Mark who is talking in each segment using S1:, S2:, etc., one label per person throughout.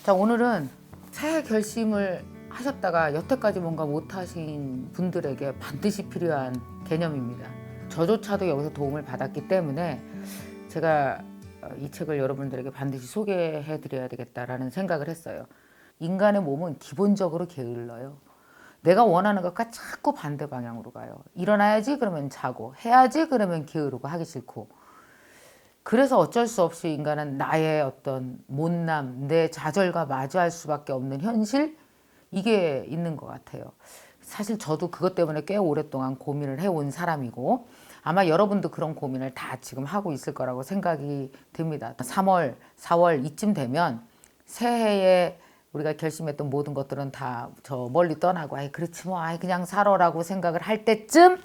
S1: 자, 오늘은 새해 결심을 하셨다가 여태까지 뭔가 못하신 분들에게 반드시 필요한 개념입니다. 저조차도 여기서 도움을 받았기 때문에 제가 이 책을 여러분들에게 반드시 소개해 드려야 되겠다라는 생각을 했어요. 인간의 몸은 기본적으로 게을러요. 내가 원하는 것과 자꾸 반대 방향으로 가요. 일어나야지 그러면 자고, 해야지 그러면 게으르고 하기 싫고. 그래서 어쩔 수 없이 인간은 나의 어떤 못남, 내 좌절과 마주할 수밖에 없는 현실, 이게 있는 것 같아요. 사실 저도 그것 때문에 꽤 오랫동안 고민을 해온 사람이고 아마 여러분도 그런 고민을 다 지금 하고 있을 거라고 생각이 듭니다. 3월, 4월 이쯤 되면 새해에 우리가 결심했던 모든 것들은 다 저 멀리 떠나고 아이 그렇지 뭐 아이 그냥 살아라고 생각을 할 때쯤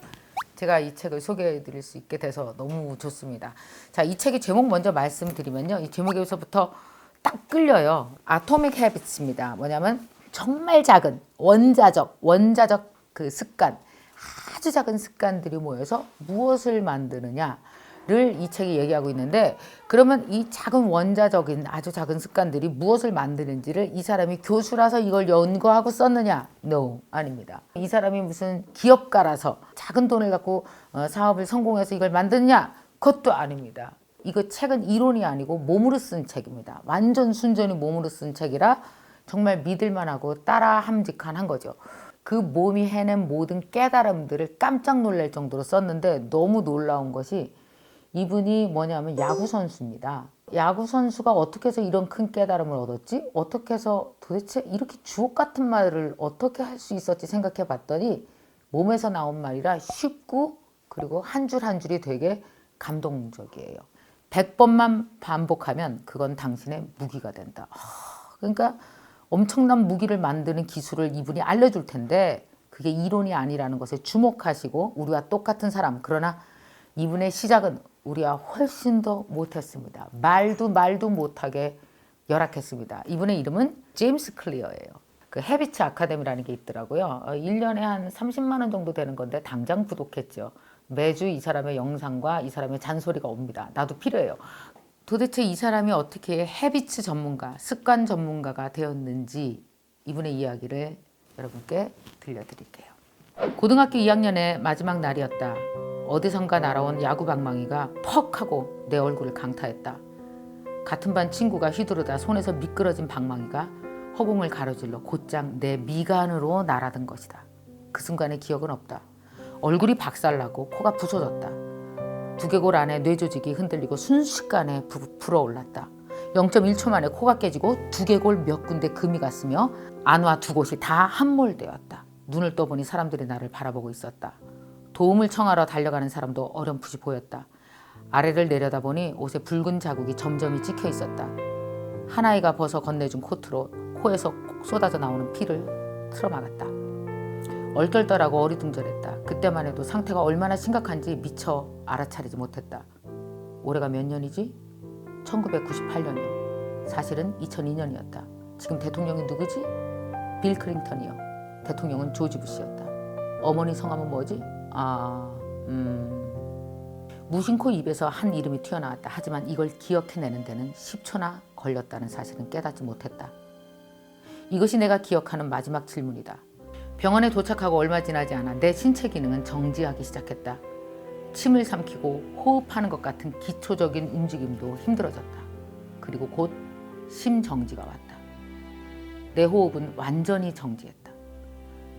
S1: 제가 이 책을 소개해 드릴 수 있게 돼서 너무 좋습니다. 자, 이 책의 제목 먼저 말씀드리면요. 이 제목에서부터 딱 끌려요. 아토믹 헤비츠입니다. 뭐냐면 정말 작은 원자적 그 습관, 아주 작은 습관들이 모여서 무엇을 만드느냐를 이 책이 얘기하고 있는데, 그러면 이 작은 원자적인 아주 작은 습관들이 무엇을 만드는지를 이 사람이 교수라서 이걸 연구하고 썼느냐? No, 아닙니다. 이 사람이 무슨 기업가라서 작은 돈을 갖고 사업을 성공해서 이걸 만드느냐? 그것도 아닙니다. 이거 책은 이론이 아니고 몸으로 쓴 책입니다. 완전 순전히 몸으로 쓴 책이라 정말 믿을만하고 따라함직한 거죠. 그 몸이 해낸 모든 깨달음들을 깜짝 놀랄 정도로 썼는데, 너무 놀라운 것이 이분이 뭐냐면 야구 선수입니다. 야구 선수가 어떻게 해서 이런 큰 깨달음을 얻었지? 어떻게 해서 도대체 이렇게 주옥 같은 말을 어떻게 할 수 있었지 생각해 봤더니 몸에서 나온 말이라 쉽고 그리고 한 줄 한 줄이 되게 감동적이에요. 100번만 반복하면 그건 당신의 무기가 된다. 그러니까 엄청난 무기를 만드는 기술을 이분이 알려줄 텐데 그게 이론이 아니라는 것에 주목하시고, 우리와 똑같은 사람, 그러나 이분의 시작은 우리와 훨씬 더 못했습니다. 말도 못하게 열악했습니다. 이분의 이름은 제임스 클리어예요. 그 헤비츠 아카데미라는 게 있더라고요. 1년에 한 30만 원 정도 되는 건데 당장 구독했죠. 매주 이 사람의 영상과 이 사람의 잔소리가 옵니다. 나도 필요해요. 도대체 이 사람이 어떻게 헤비츠 전문가, 습관 전문가가 되었는지 이분의 이야기를 여러분께 들려드릴게요. 고등학교 2학년의 마지막 날이었다. 어디선가 날아온 야구 방망이가 퍽 하고 내 얼굴을 강타했다. 같은 반 친구가 휘두르다 손에서 미끄러진 방망이가 허공을 가로질러 곧장 내 미간으로 날아든 것이다. 그 순간의 기억은 없다. 얼굴이 박살나고 코가 부서졌다. 두개골 안에 뇌조직이 흔들리고 순식간에 불어올랐다. 0.1초 만에 코가 깨지고 두개골 몇 군데 금이 갔으며 안와 두 곳이 다 함몰되었다. 눈을 떠보니 사람들이 나를 바라보고 있었다. 도움을 청하러 달려가는 사람도 어렴풋이 보였다. 아래를 내려다보니 옷에 붉은 자국이 점점이 찍혀 있었다. 한 아이가 벗어 건네준 코트로 코에서 쏟아져 나오는 피를 틀어막았다. 얼떨떨하고 어리둥절했다. 그때만 해도 상태가 얼마나 심각한지 미처 알아차리지 못했다. 올해가 몇 년이지? 1998년이요. 사실은 2002년이었다. 지금 대통령이 누구지? 빌 클린턴이요. 대통령은 조지 부시였다. 어머니 성함은 뭐지? 무심코 입에서 한 이름이 튀어나왔다. 하지만 이걸 기억해내는 데는 10초나 걸렸다는 사실은 깨닫지 못했다. 이것이 내가 기억하는 마지막 질문이다. 병원에 도착하고 얼마 지나지 않아 내 신체 기능은 정지하기 시작했다. 침을 삼키고 호흡하는 것 같은 기초적인 움직임도 힘들어졌다. 그리고 곧 심정지가 왔다. 내 호흡은 완전히 정지했다.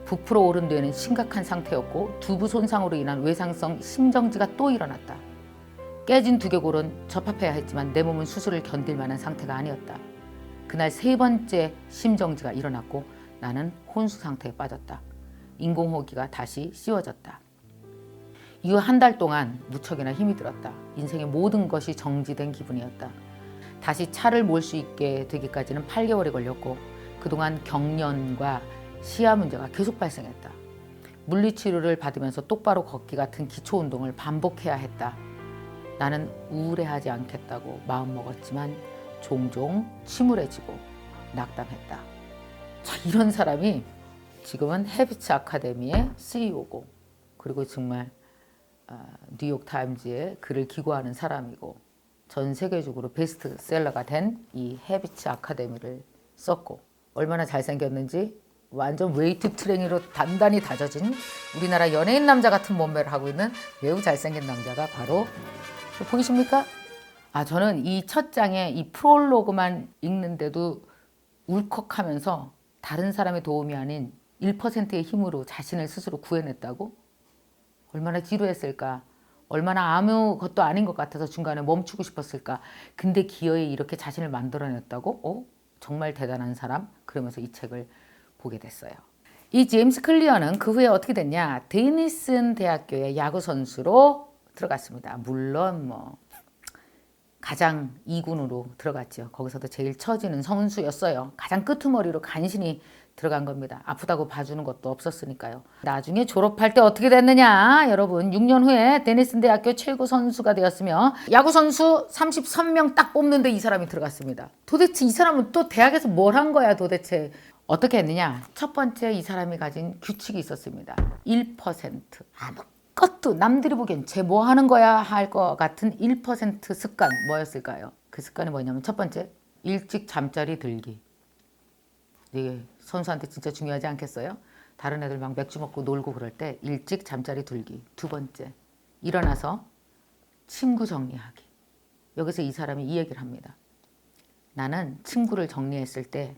S1: 부풀어 오른 뇌는 심각한 상태였고 두부 손상으로 인한 외상성 심정지가 또 일어났다. 깨진 두개골은 접합해야 했지만 내 몸은 수술을 견딜 만한 상태가 아니었다. 그날 3번째 심정지가 일어났고 나는 혼수 상태에 빠졌다. 인공호흡기가 다시 씌워졌다. 이후 한 달 동안 무척이나 힘이 들었다. 인생의 모든 것이 정지된 기분이었다. 다시 차를 몰 수 있게 되기까지는 8개월이 걸렸고 그동안 경련과 시야 문제가 계속 발생했다. 물리치료를 받으면서 똑바로 걷기 같은 기초운동을 반복해야 했다. 나는 우울해하지 않겠다고 마음먹었지만 종종 침울해지고 낙담했다. 자, 이런 사람이 지금은 헤비츠 아카데미의 CEO고, 그리고 정말 뉴욕타임즈에 글을 기고하는 사람이고 전 세계적으로 베스트셀러가 된 이 헤비츠 아카데미를 썼고 얼마나 잘생겼는지 완전 웨이트 트레이닝으로 단단히 다져진 우리나라 연예인 남자 같은 몸매를 하고 있는 매우 잘생긴 남자가 바로 보이십니까? 저는 이 첫 장에 이 프롤로그만 읽는데도 울컥하면서 다른 사람의 도움이 아닌 1%의 힘으로 자신을 스스로 구해냈다고? 얼마나 지루했을까? 얼마나 아무것도 아닌 것 같아서 중간에 멈추고 싶었을까? 근데 기어이 이렇게 자신을 만들어냈다고? 정말 대단한 사람? 그러면서 이 책을 보게 됐어요. 이 제임스 클리어는 그 후에 어떻게 됐냐? 데니슨 대학교의 야구 선수로 들어갔습니다. 물론 가장 2군으로 들어갔죠. 거기서도 제일 처지는 선수였어요. 가장 끄트머리로 간신히 들어간 겁니다. 아프다고 봐주는 것도 없었으니까요. 나중에 졸업할 때 어떻게 됐느냐? 여러분 6년 후에 데니슨 대학교 최고 선수가 되었으며 야구 선수 33명 딱 뽑는데 이 사람이 들어갔습니다. 도대체 이 사람은 또 대학에서 뭘 한 거야 도대체? 어떻게 했느냐? 첫 번째 이 사람이 가진 규칙이 있었습니다. 1% 아무것도 남들이 보기엔 쟤 뭐 하는 거야 할 것 같은 1% 습관 뭐였을까요? 그 습관이 뭐냐면 첫 번째 일찍 잠자리 들기. 이게 선수한테 진짜 중요하지 않겠어요? 다른 애들 막 맥주 먹고 놀고 그럴 때 일찍 잠자리 들기. 두 번째 일어나서 친구 정리하기. 여기서 이 사람이 이 얘기를 합니다. 나는 친구를 정리했을 때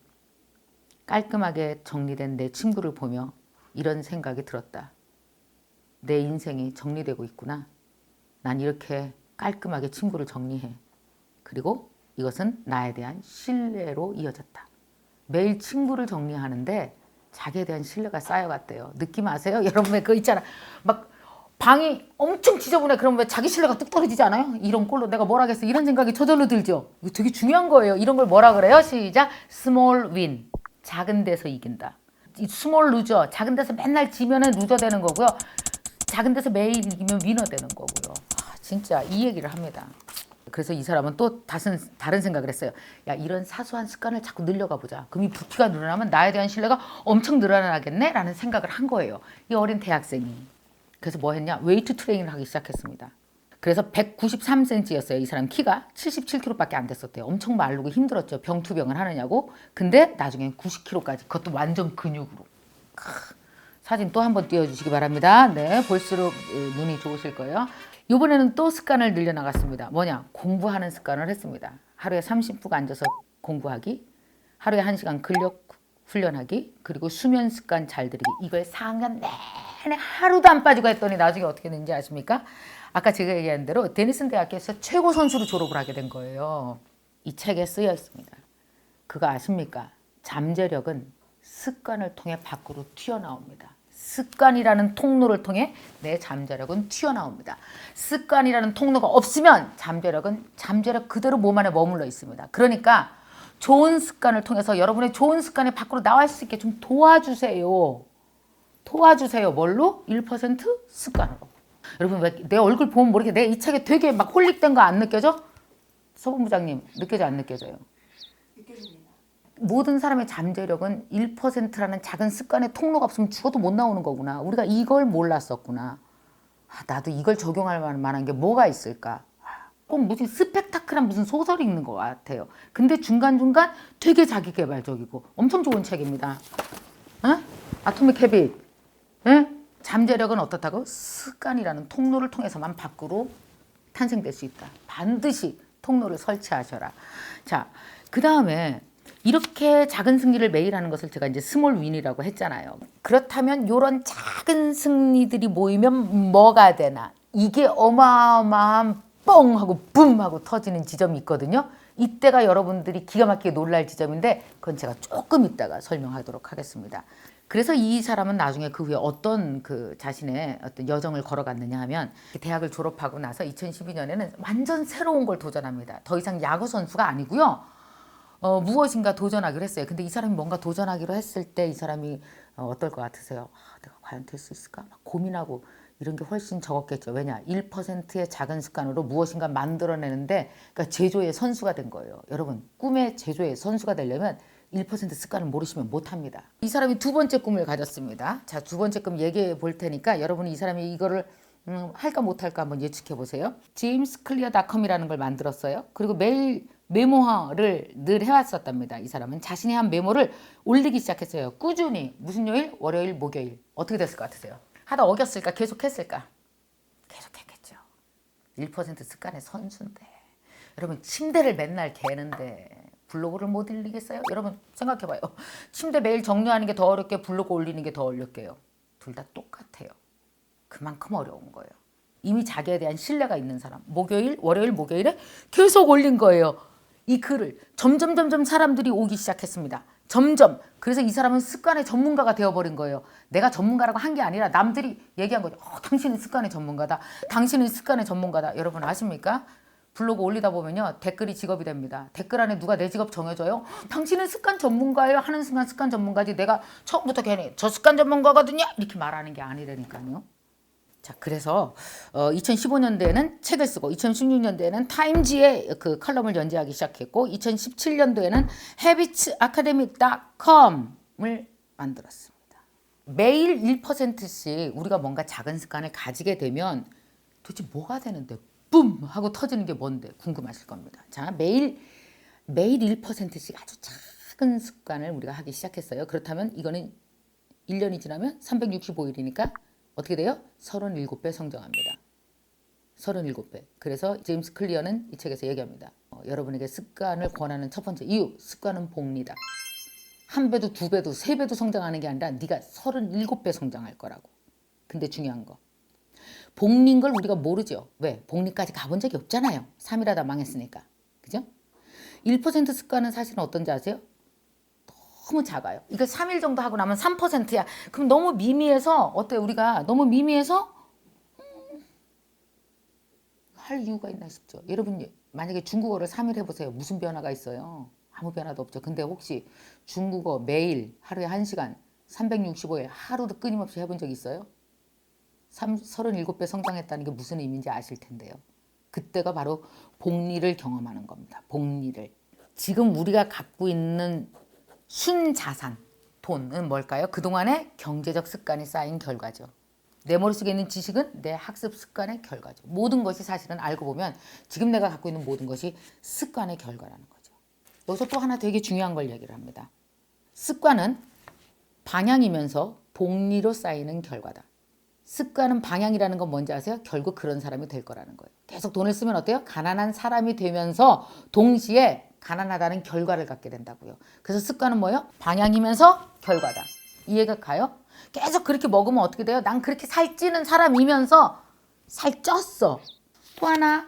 S1: 깔끔하게 정리된 내 친구를 보며 이런 생각이 들었다. 내 인생이 정리되고 있구나. 난 이렇게 깔끔하게 친구를 정리해. 그리고 이것은 나에 대한 신뢰로 이어졌다. 매일 친구를 정리하는데 자기에 대한 신뢰가 쌓여갔대요. 느낌 아세요? 여러분 왜 그거 있잖아. 막 방이 엄청 지저분해. 그러면 왜 자기 신뢰가 뚝 떨어지지 않아요? 이런 꼴로 내가 뭘 하겠어. 이런 생각이 저절로 들죠. 이거 되게 중요한 거예요. 이런 걸 뭐라 그래요? 시작. 스몰 윈. 작은 데서 이긴다. 이 스몰 루저. 작은 데서 맨날 지면은 루저 되는 거고요. 작은 데서 매일 이기면 위너 되는 거고요. 진짜 이 얘기를 합니다. 그래서 이 사람은 또 다른 생각을 했어요. 야, 이런 사소한 습관을 자꾸 늘려가 보자. 그럼 이 부피가 늘어나면 나에 대한 신뢰가 엄청 늘어나겠네? 라는 생각을 한 거예요. 이 어린 대학생이. 그래서 뭐 했냐? 웨이트 트레이닝을 하기 시작했습니다. 그래서 193cm였어요. 이 사람 키가 77kg밖에 안 됐었대요. 엄청 마르고 힘들었죠. 병투병을 하느냐고. 근데 나중엔 90kg까지. 그것도 완전 근육으로. 사진 또 한번 띄워주시기 바랍니다. 네, 볼수록 눈이 좋으실 거예요. 이번에는 또 습관을 늘려나갔습니다. 뭐냐? 공부하는 습관을 했습니다. 하루에 30분 앉아서 공부하기, 하루에 1시간 근력 훈련하기, 그리고 수면 습관 잘 들이기. 이걸 4학년 내내 하루도 안 빠지고 했더니 나중에 어떻게 됐는지 아십니까? 아까 제가 얘기한 대로 데니슨 대학교에서 최고 선수로 졸업을 하게 된 거예요. 이 책에 쓰여 있습니다. 그거 아십니까? 잠재력은 습관을 통해 밖으로 튀어나옵니다. 습관이라는 통로를 통해 내 잠재력은 튀어나옵니다. 습관이라는 통로가 없으면 잠재력 그대로 몸 안에 머물러 있습니다. 그러니까 좋은 습관을 통해서 여러분의 좋은 습관이 밖으로 나올 수 있게 좀 도와주세요. 도와주세요. 뭘로? 1% 습관으로. 여러분 왜 내 얼굴 보면 모르게 내가 이 책에 되게 막 홀릭된 거 안 느껴져? 서본부장님 느껴져 안 느껴져요?
S2: 느껴집니다.
S1: 모든 사람의 잠재력은 1%라는 작은 습관의 통로가 없으면 죽어도 못 나오는 거구나. 우리가 이걸 몰랐었구나. 나도 이걸 적용할 만한 게 뭐가 있을까? 꼭 무슨 스펙타클한 무슨 소설이 있는 것 같아요. 근데 중간중간 되게 자기계발적이고 엄청 좋은 책입니다. 아토믹 헤빗. 잠재력은 어떻다고? 습관이라는 통로를 통해서만 밖으로 탄생될 수 있다. 반드시 통로를 설치하셔라. 자, 그 다음에 이렇게 작은 승리를 매일 하는 것을 제가 이제 스몰 윈이라고 했잖아요. 그렇다면 이런 작은 승리들이 모이면 뭐가 되나? 이게 어마어마한 뻥 하고 붐 하고 터지는 지점이 있거든요. 이때가 여러분들이 기가 막히게 놀랄 지점인데 그건 제가 조금 이따가 설명하도록 하겠습니다. 그래서 이 사람은 나중에 그 후에 어떤 그 자신의 어떤 여정을 걸어갔느냐 하면 대학을 졸업하고 나서 2012년에는 완전 새로운 걸 도전합니다. 더 이상 야구 선수가 아니고요. 무엇인가 도전하기로 했어요. 근데 이 사람이 뭔가 도전하기로 했을 때 이 사람이 어떨 것 같으세요? 내가 과연 될 수 있을까? 막 고민하고 이런 게 훨씬 적었겠죠. 왜냐? 1%의 작은 습관으로 무엇인가 만들어내는데 그러니까 제조의 선수가 된 거예요. 여러분 꿈의 제조의 선수가 되려면 1% 습관을 모르시면 못합니다. 이 사람이 두 번째 꿈을 가졌습니다. 자, 두 번째 꿈 얘기해 볼 테니까 여러분이 이 사람이 이거를 할까 못할까 한번 예측해 보세요. 제임스클리어닷컴이라는 걸 만들었어요. 그리고 매일 메모를 늘 해왔었답니다. 이 사람은 자신이 한 메모를 올리기 시작했어요. 꾸준히. 무슨 요일? 월요일, 목요일. 어떻게 됐을 것 같으세요? 하다 어겼을까? 계속했을까? 계속했겠죠. 1% 습관의 선수인데. 여러분 침대를 맨날 개는데 블로그를 못 올리겠어요? 여러분 생각해봐요. 침대 매일 정리하는 게 더 어렵게 블로그 올리는 게 더 어렵게요. 둘 다 똑같아요. 그만큼 어려운 거예요. 이미 자기에 대한 신뢰가 있는 사람. 목요일, 월요일, 목요일에 계속 올린 거예요. 이 글을 점점 사람들이 오기 시작했습니다. 점점. 그래서 이 사람은 습관의 전문가가 되어버린 거예요. 내가 전문가라고 한 게 아니라 남들이 얘기한 거죠. 당신은 습관의 전문가다. 당신은 습관의 전문가다. 여러분 아십니까? 블로그 올리다 보면요. 댓글이 직업이 됩니다. 댓글 안에 누가 내 직업 정해줘요? 당신은 습관 전문가예요? 하는 순간 습관 전문가지. 내가 처음부터 괜히 저 습관 전문가거든요? 이렇게 말하는 게 아니라니까요. 자, 그래서 2015년도에는 책을 쓰고 2016년도에는 타임지의 그 컬럼을 연재하기 시작했고 2017년도에는 habitsacademy.com을 만들었습니다. 매일 1%씩 우리가 뭔가 작은 습관을 가지게 되면 도대체 뭐가 되는데 뿜 하고 터지는 게 뭔데 궁금하실 겁니다. 자, 매일 1%씩 아주 작은 습관을 우리가 하기 시작했어요. 그렇다면 이거는 1년이 지나면 365일이니까 어떻게 돼요? 37배 성장합니다. 37배. 그래서 제임스 클리어는 이 책에서 얘기합니다. 여러분에게 습관을 권하는 첫 번째 이유, 습관은 복리다. 한 배도 두 배도 세 배도 성장하는 게 아니라 네가 37배 성장할 거라고. 근데 중요한 거. 복리인 걸 우리가 모르죠. 왜? 복리까지 가본 적이 없잖아요. 3일 하다 망했으니까. 그죠? 1% 습관은 사실은 어떤지 아세요? 너무 작아요. 이거 3일 정도 하고 나면 3%야. 그럼 너무 미미해서 어때요? 우리가 너무 미미해서 할 이유가 있나 싶죠. 여러분 만약에 중국어를 3일 해보세요. 무슨 변화가 있어요? 아무 변화도 없죠. 근데 혹시 중국어 매일 하루에 1시간 365일 하루도 끊임없이 해본 적 있어요? 37배 성장했다는 게 무슨 의미인지 아실 텐데요. 그때가 바로 복리를 경험하는 겁니다. 복리를. 지금 우리가 갖고 있는 순자산, 돈은 뭘까요? 그동안의 경제적 습관이 쌓인 결과죠. 내 머릿속에 있는 지식은 내 학습 습관의 결과죠. 모든 것이 사실은 알고 보면 지금 내가 갖고 있는 모든 것이 습관의 결과라는 거죠. 여기서 또 하나 되게 중요한 걸 얘기를 합니다. 습관은 방향이면서 복리로 쌓이는 결과다. 습관은 방향이라는 건 뭔지 아세요? 결국 그런 사람이 될 거라는 거예요. 계속 돈을 쓰면 어때요? 가난한 사람이 되면서 동시에 가난하다는 결과를 갖게 된다고요. 그래서 습관은 뭐예요? 방향이면서 결과다. 이해가 가요? 계속 그렇게 먹으면 어떻게 돼요? 난 그렇게 살찌는 사람이면서 살쪘어. 또 하나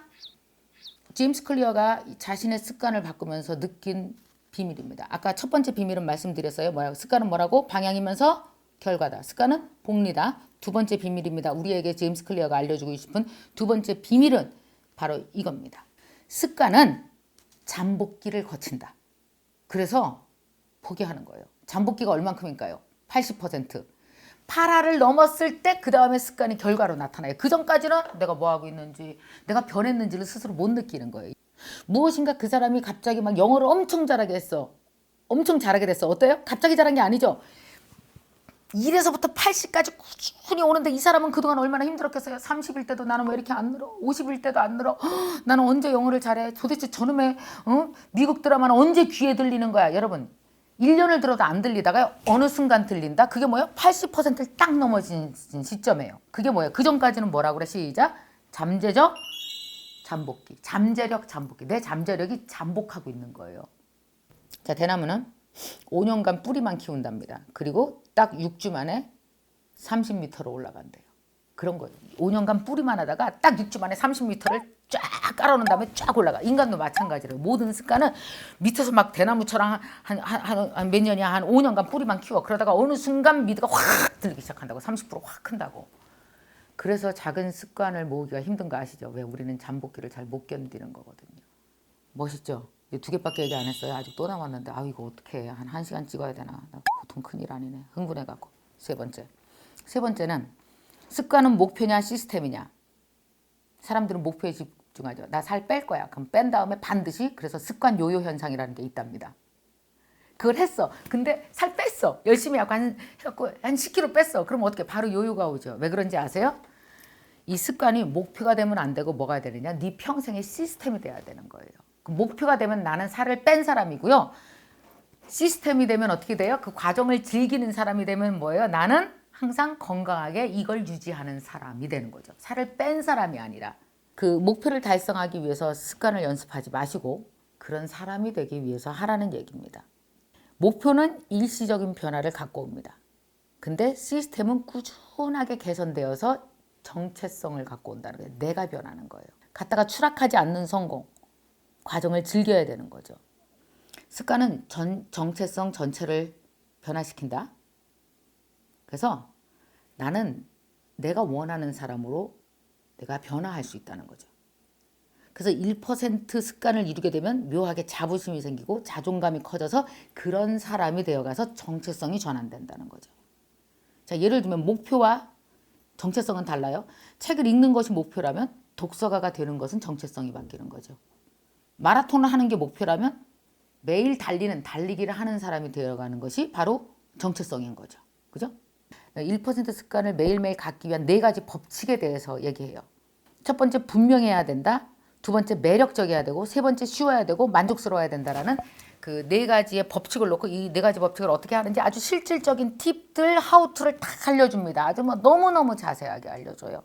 S1: 제임스 클리어가 자신의 습관을 바꾸면서 느낀 비밀입니다. 아까 첫 번째 비밀은 말씀드렸어요. 뭐야? 습관은 뭐라고? 방향이면서 결과다. 습관은 복리다. 두 번째 비밀입니다. 우리에게 제임스 클리어가 알려주고 싶은 두 번째 비밀은 바로 이겁니다. 습관은 잠복기를 거친다. 그래서 포기하는 거예요. 잠복기가 얼만큼일까요? 80%. 8화를 넘었을 때 그 다음에 습관이 결과로 나타나요. 그 전까지는 내가 뭐 하고 있는지, 내가 변했는지를 스스로 못 느끼는 거예요. 무엇인가 그 사람이 갑자기 막 영어를 엄청 잘하게 했어. 엄청 잘하게 됐어. 어때요? 갑자기 잘한 게 아니죠. 1에서부터 80까지 꾸준히 오는데 이 사람은 그동안 얼마나 힘들었겠어요. 30일 때도 나는 왜 이렇게 안 늘어? 50일 때도 안 늘어? 나는 언제 영어를 잘해? 도대체 저놈의 미국 드라마는 언제 귀에 들리는 거야? 여러분 1년을 들어도 안 들리다가 어느 순간 들린다? 그게 뭐예요? 80%를 딱 넘어진 시점이에요. 그게 뭐예요? 그 전까지는 뭐라고 그래? 시작. 잠재적 잠복기. 잠재력 잠복기. 내 잠재력이 잠복하고 있는 거예요. 자, 대나무는 5년간 뿌리만 키운답니다. 그리고 딱 6주 만에 30m로 올라간대요. 그런 거예요. 5년간 뿌리만 하다가 딱 6주 만에 30m를 쫙 깔아놓은 다음에 쫙 올라가. 인간도 마찬가지래요. 모든 습관은 밑에서 막 대나무처럼 한 몇 년이야, 한 5년간 뿌리만 키워. 그러다가 어느 순간 미드가 확 들기 시작한다고. 30%확 큰다고. 그래서 작은 습관을 모으기가 힘든 거 아시죠? 왜? 우리는 잠복기를 잘 못 견디는 거거든요. 멋있죠? 2개밖에 얘기 안 했어요. 아직 또 남았는데 아 이거 어떻게 해? 한 1시간 찍어야 되나? 나 보통 큰일 아니네. 흥분해갖고. 세 번째는 습관은 목표냐 시스템이냐. 사람들은 목표에 집중하죠. 나 살 뺄 거야. 그럼 뺀 다음에 반드시 그래서 습관 요요 현상이라는 게 있답니다. 그걸 했어. 근데 살 뺐어. 열심히 하고 한 10kg 뺐어. 그럼 어떻게? 바로 요요가 오죠. 왜 그런지 아세요? 이 습관이 목표가 되면 안 되고 뭐가 되느냐? 네 평생의 시스템이 돼야 되는 거예요. 그 목표가 되면 나는 살을 뺀 사람이고요. 시스템이 되면 어떻게 돼요? 그 과정을 즐기는 사람이 되면 뭐예요? 나는 항상 건강하게 이걸 유지하는 사람이 되는 거죠. 살을 뺀 사람이 아니라. 그 목표를 달성하기 위해서 습관을 연습하지 마시고 그런 사람이 되기 위해서 하라는 얘기입니다. 목표는 일시적인 변화를 갖고 옵니다. 근데 시스템은 꾸준하게 개선되어서 정체성을 갖고 온다는 거예요. 내가 변하는 거예요. 갔다가 추락하지 않는 성공. 과정을 즐겨야 되는 거죠. 습관은 정체성 전체를 변화시킨다. 그래서 나는 내가 원하는 사람으로 내가 변화할 수 있다는 거죠. 그래서 1% 습관을 이루게 되면 묘하게 자부심이 생기고 자존감이 커져서 그런 사람이 되어가서 정체성이 전환된다는 거죠. 자, 예를 들면 목표와 정체성은 달라요. 책을 읽는 것이 목표라면 독서가가 되는 것은 정체성이 바뀌는 거죠. 마라톤을 하는 게 목표라면 매일 달리기를 하는 사람이 되어가는 것이 바로 정체성인 거죠. 그죠? 1% 습관을 매일매일 갖기 위한 4가지 법칙에 대해서 얘기해요. 첫 번째, 분명해야 된다. 두 번째, 매력적이어야 되고, 세 번째, 쉬워야 되고, 만족스러워야 된다라는 그 4가지의 법칙을 놓고 이 4가지 법칙을 어떻게 하는지 아주 실질적인 팁들, 하우투를 다 알려줍니다. 아주 뭐 너무너무 자세하게 알려줘요.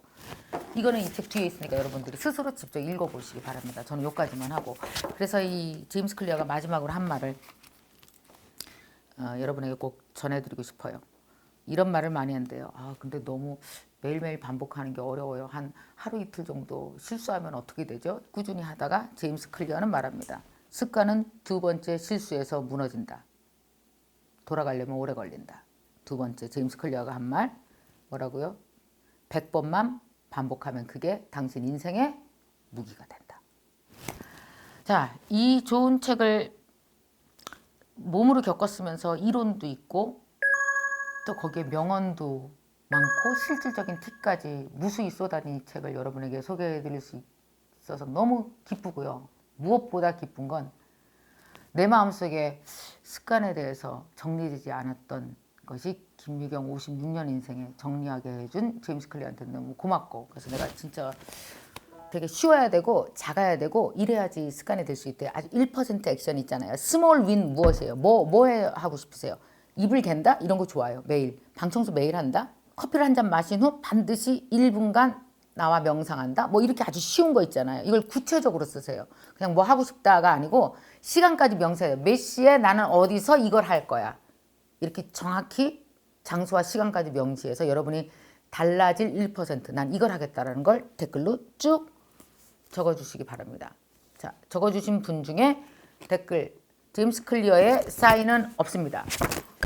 S1: 이거는 이 책 뒤에 있으니까 여러분들이 스스로 직접 읽어보시기 바랍니다. 저는 여기까지만 하고. 그래서 이 제임스 클리어가 마지막으로 한 말을 여러분에게 꼭 전해드리고 싶어요. 이런 말을 많이 한대요. 근데 너무 매일매일 반복하는 게 어려워요. 한 하루 이틀 정도 실수하면 어떻게 되죠? 꾸준히 하다가 제임스 클리어는 말합니다. 습관은 2번째 실수에서 무너진다. 돌아가려면 오래 걸린다. 2번째 제임스 클리어가 한 말 뭐라고요? 100번만 반복하면 그게 당신 인생의 무기가 된다. 자, 이 좋은 책을 몸으로 겪었으면서 이론도 있고 또 거기에 명언도 많고 실질적인 팁까지 무수히 쏟아진 이 책을 여러분에게 소개해 드릴 수 있어서 너무 기쁘고요. 무엇보다 기쁜 건 내 마음속에 습관에 대해서 정리되지 않았던 것이 김유경 56년 인생에 정리하게 해준 제임스 클리어한테 너무 고맙고, 그래서 내가 진짜 되게 쉬워야 되고 작아야 되고 이래야지 습관이 될 수 있대. 아주 1% 액션 있잖아요. 스몰 윈 무엇이에요? 뭐 하고 싶으세요? 이불 갠다? 이런 거 좋아요. 매일 방청소 매일 한다? 커피를 한 잔 마신 후 반드시 1분간 나와 명상한다? 뭐 이렇게 아주 쉬운 거 있잖아요. 이걸 구체적으로 쓰세요. 그냥 뭐 하고 싶다가 아니고 시간까지 명세해요. 몇 시에 나는 어디서 이걸 할 거야. 이렇게 정확히 장소와 시간까지 명시해서 여러분이 달라질 1%, 난 이걸 하겠다라는 걸 댓글로 쭉 적어주시기 바랍니다. 자, 적어주신 분 중에 댓글 제임스 클리어의 사인은 없습니다.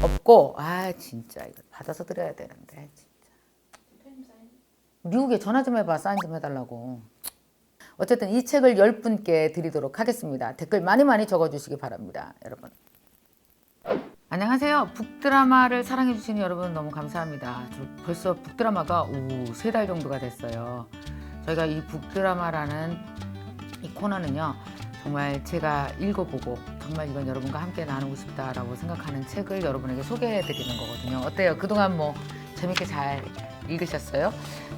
S1: 없고, 진짜 이거 받아서 드려야 되는데 진짜. 미국에 전화 좀 해봐. 사인 좀 해달라고. 어쨌든 이 책을 10분께 드리도록 하겠습니다. 댓글 많이 적어주시기 바랍니다. 여러분. 안녕하세요. 북드라마를 사랑해주시는 여러분 너무 감사합니다. 저 벌써 북드라마가 3달 정도가 됐어요. 저희가 이 북드라마라는 이 코너는요, 정말 제가 읽어보고 정말 이건 여러분과 함께 나누고 싶다라고 생각하는 책을 여러분에게 소개해드리는 거거든요. 어때요? 그동안 뭐 재밌게 잘 읽으셨어요?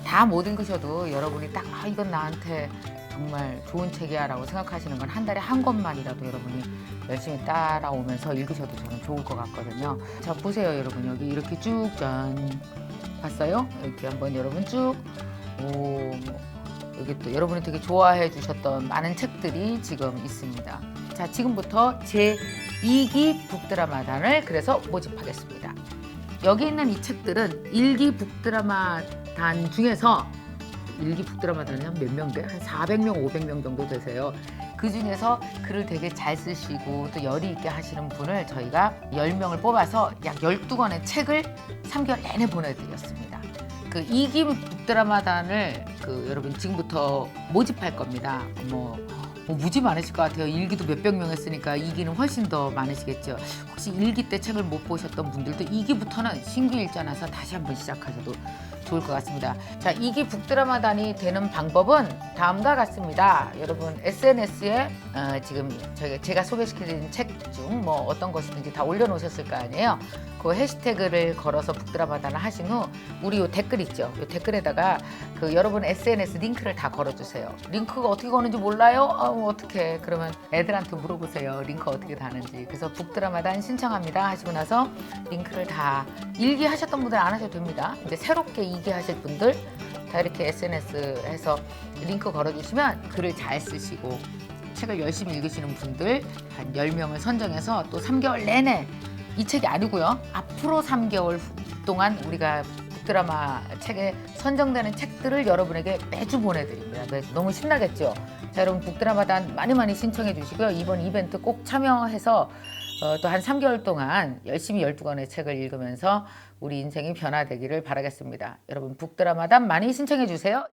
S1: 다 못 읽으셔도 여러분이 딱 이건 나한테 정말 좋은 책이야 라고 생각하시는 건 한 달에 한 권만이라도 여러분이 열심히 따라오면서 읽으셔도 저는 좋을 것 같거든요. 자, 보세요 여러분. 여기 이렇게 쭉 짠 봤어요? 이렇게 한번 여러분 쭉 여기 또 여러분이 되게 좋아해 주셨던 많은 책들이 지금 있습니다. 자, 지금부터 제2기 북드라마단을 그래서 모집하겠습니다. 여기 있는 이 책들은 1기 북드라마단 중에서 1기 북드라마단이 한 몇 명 돼? 한 400명, 500명 정도 되세요. 그 중에서 글을 되게 잘 쓰시고 또 열의 있게 하시는 분을 저희가 10명을 뽑아서 약 12권의 책을 3개월 내내 보내드렸습니다. 그 2기 북드라마단을 여러분 지금부터 모집할 겁니다. 뭐 무지 많으실 것 같아요. 1기도 몇백 명 했으니까 2기는 훨씬 더 많으시겠죠. 혹시 1기 때 책을 못 보셨던 분들도 2기부터는 신규 일전해서 다시 한번 시작하셔도 좋을 것 같습니다. 자, 2기 북드라마단이 되는 방법은 다음과 같습니다. 여러분 SNS에 지금 제가 소개시켜드린 책 중 뭐 어떤 것이든지 다 올려놓으셨을 거 아니에요. 그 해시태그를 걸어서 북드라마단을 하신 후 우리 요 댓글 있죠. 요 댓글에다가 그 여러분 SNS 링크를 다 걸어주세요. 링크가 어떻게 거는지 몰라요? 어떻게? 그러면 애들한테 물어보세요. 링크 어떻게 다는지. 그래서 북드라마단 신청합니다 하시고 나서 링크를 다 1기 하셨던 분들 안 하셔도 됩니다. 이제 새롭게 2기 하실 분들 다 이렇게 SNS에서 링크 걸어주시면 글을 잘 쓰시고 책을 열심히 읽으시는 분들 한 10명을 선정해서 또 3개월 내내 이 책이 아니고요. 앞으로 3개월 동안 우리가 북드라마 책에 선정되는 책들을 여러분에게 매주 보내드립니다. 너무 신나겠죠? 자, 여러분 북드라마단 많이 신청해 주시고요. 이번 이벤트 꼭 참여해서 또 한 3개월 동안 열심히 12권의 책을 읽으면서 우리 인생이 변화되기를 바라겠습니다. 여러분 북드라마단 많이 신청해 주세요.